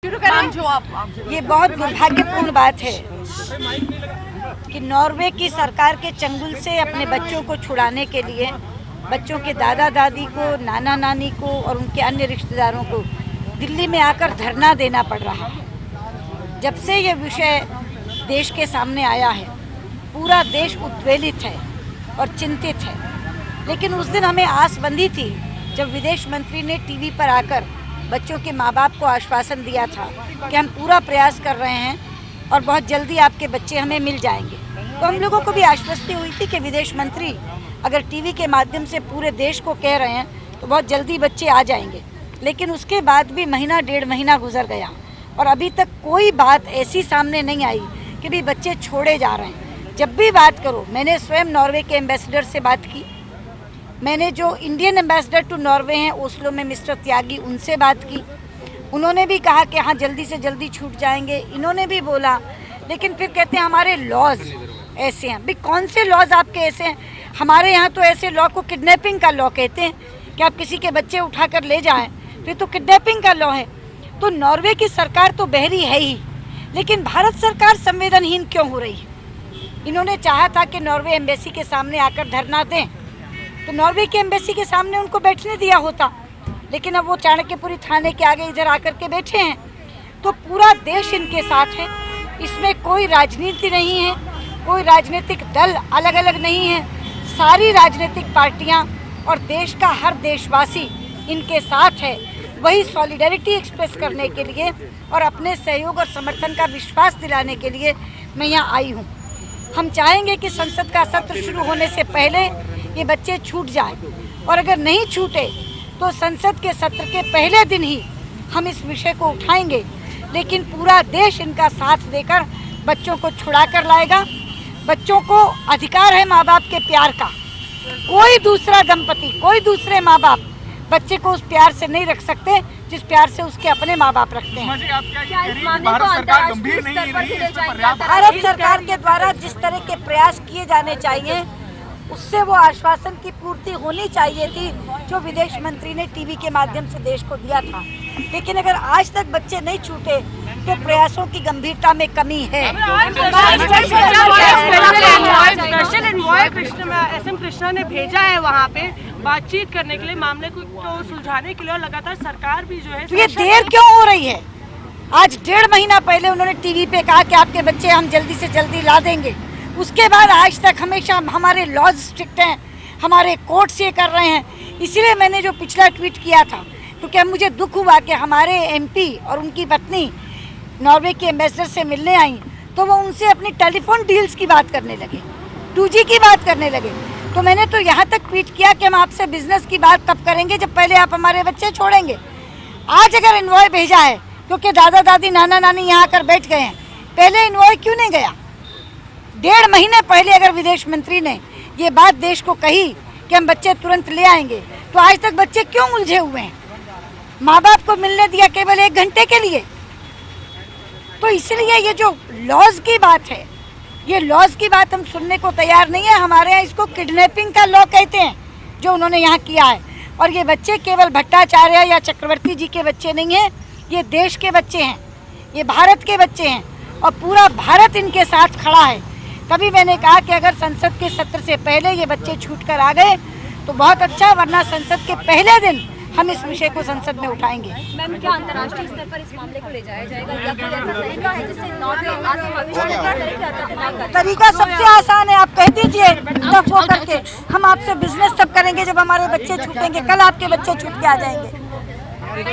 शुरू करें जो आप ये बहुत दुर्भाग्यपूर्ण बात है कि नॉर्वे की सरकार के चंगुल से अपने बच्चों को छुड़ाने के लिए बच्चों के दादा दादी को, नाना नानी को और उनके अन्य रिश्तेदारों को दिल्ली में आकर धरना देना पड़ रहा है। जब से ये विषय देश के सामने आया है, पूरा देश उद्वेलित है और चिंतित है। लेकिन उस दिन हमें आस बंधी थी जब विदेश मंत्री ने टीवी पर आकर बच्चों के माँ बाप को आश्वासन दिया था कि हम पूरा प्रयास कर रहे हैं और बहुत जल्दी आपके बच्चे हमें मिल जाएंगे। तो हम लोगों को भी आश्वस्ति हुई थी कि विदेश मंत्री अगर टीवी के माध्यम से पूरे देश को कह रहे हैं तो बहुत जल्दी बच्चे आ जाएंगे। लेकिन उसके बाद भी महीना डेढ़ महीना गुजर गया और अभी तक कोई बात ऐसी सामने नहीं आई कि भी बच्चे छोड़े जा रहे हैं। जब भी बात करो, मैंने स्वयं नॉर्वे के एम्बेसडर से बात की, मैंने जो इंडियन एम्बेसडर टू नॉर्वे हैं ओस्लो में मिस्टर त्यागी, उनसे बात की। उन्होंने भी कहा कि हाँ जल्दी से जल्दी छूट जाएंगे। इन्होंने भी बोला, लेकिन फिर कहते हैं हमारे लॉज ऐसे हैं। भाई कौन से लॉज आपके ऐसे हैं? हमारे यहाँ तो ऐसे लॉ को किडनैपिंग का लॉ कहते हैं कि आप किसी के बच्चे उठाकर ले जाएं, तो ये तो किडनैपिंग का लॉ है। तो नॉर्वे की सरकार तो बहरी है ही, लेकिन भारत सरकार संवेदनहीन क्यों हो रही है? इन्होंने चाहा था कि नॉर्वे एम्बेसी के सामने आकर धरना दें, तो नॉर्वे की एम्बेसी के सामने उनको बैठने दिया होता। लेकिन अब वो चाणक्यपुरी थाने के आगे इधर आकर के बैठे हैं। तो पूरा देश इनके साथ है, इसमें कोई राजनीति नहीं है, कोई राजनीतिक दल अलग अलग नहीं है। सारी राजनीतिक पार्टियां और देश का हर देशवासी इनके साथ है। वही सॉलिडेरिटी एक्सप्रेस करने के लिए और अपने सहयोग और समर्थन का विश्वास दिलाने के लिए मैं यहाँ आई हूँ। हम चाहेंगे कि संसद का सत्र शुरू होने से पहले ये बच्चे छूट जाएं, और अगर नहीं छूटे तो संसद के सत्र के पहले दिन ही हम इस विषय को उठाएंगे। लेकिन पूरा देश इनका साथ देकर बच्चों को छुड़ा कर लाएगा। बच्चों को अधिकार है माँ बाप के प्यार का। कोई दूसरा दंपति, कोई दूसरे माँ बाप बच्चे को उस प्यार से नहीं रख सकते जिस प्यार से उसके अपने माँ बाप रखते हैं। भारत सरकार के द्वारा जिस तरह के प्रयास किए जाने चाहिए उससे वो आश्वासन की पूर्ति होनी चाहिए थी जो विदेश मंत्री ने टीवी के माध्यम से देश को दिया था। लेकिन अगर आज तक बच्चे नहीं छूटे तो प्रयासों की गंभीरता में कमी है। SM कृष्णा ने भेजा है वहाँ पे बातचीत करने के लिए, मामले को तो सुलझाने के लिए, और लगातार सरकार भी जो है। तो ये देर क्यों हो रही है? आज डेढ़ महीना पहले उन्होंने टीवी पे कहा कि आपके बच्चे हम जल्दी से जल्दी ला देंगे। उसके बाद आज तक हमेशा हमारे लॉज स्ट्रिक्ट हैं, हमारे कोर्ट्स ये कर रहे हैं। इसीलिए मैंने जो पिछला ट्वीट किया था, क्योंकि अब मुझे दुख हुआ कि हमारे MP और उनकी पत्नी नॉर्वे के एम्बेसडर से मिलने आई तो वो उनसे अपनी टेलीफोन डील्स की बात करने लगे, 2G की बात करने लगे। तो मैंने तो यहाँ तक ट्वीट किया कि हम आपसे बिजनेस की बात तब करेंगे जब पहले आप हमारे बच्चे छोड़ेंगे। आज अगर इन्वॉय भेजा है क्योंकि दादा दादी नाना नानी यहाँ आकर बैठ गए हैं, पहले इन्वॉय क्यों नहीं गया? डेढ़ महीने पहले अगर विदेश मंत्री ने ये बात देश को कही कि हम बच्चे तुरंत ले आएंगे, तो आज तक बच्चे क्यों उलझे हुए हैं? माँ बाप को मिलने दिया केवल 1 घंटे के लिए। तो इसलिए ये जो लॉज की बात है, ये लॉज की बात हम सुनने को तैयार नहीं है। हमारे यहाँ इसको किडनैपिंग का लॉ कहते हैं जो उन्होंने यहाँ किया है। और ये बच्चे केवल भट्टाचार्य या चक्रवर्ती जी के बच्चे नहीं हैं, ये देश के बच्चे हैं, ये भारत के बच्चे हैं और पूरा भारत इनके साथ खड़ा है। तभी मैंने कहा कि अगर संसद के सत्र से पहले ये बच्चे छूट कर आ गए तो बहुत अच्छा, वरना संसद के पहले दिन हम इस विषय को संसद में उठाएंगे। मैम, क्या अंतर्राष्ट्रीय स्तर पर इस मामले को ले जाया जाएगा या कोई ऐसा तरीका है जिससे नॉर्वे आगे भविष्य तरीका सबसे आसान है, आप कह दीजिए तब वो करके हम आपसे बिजनेस तब करेंगे जब हमारे बच्चे छूटेंगे। कल आपके बच्चे छूट के आ जाएंगे।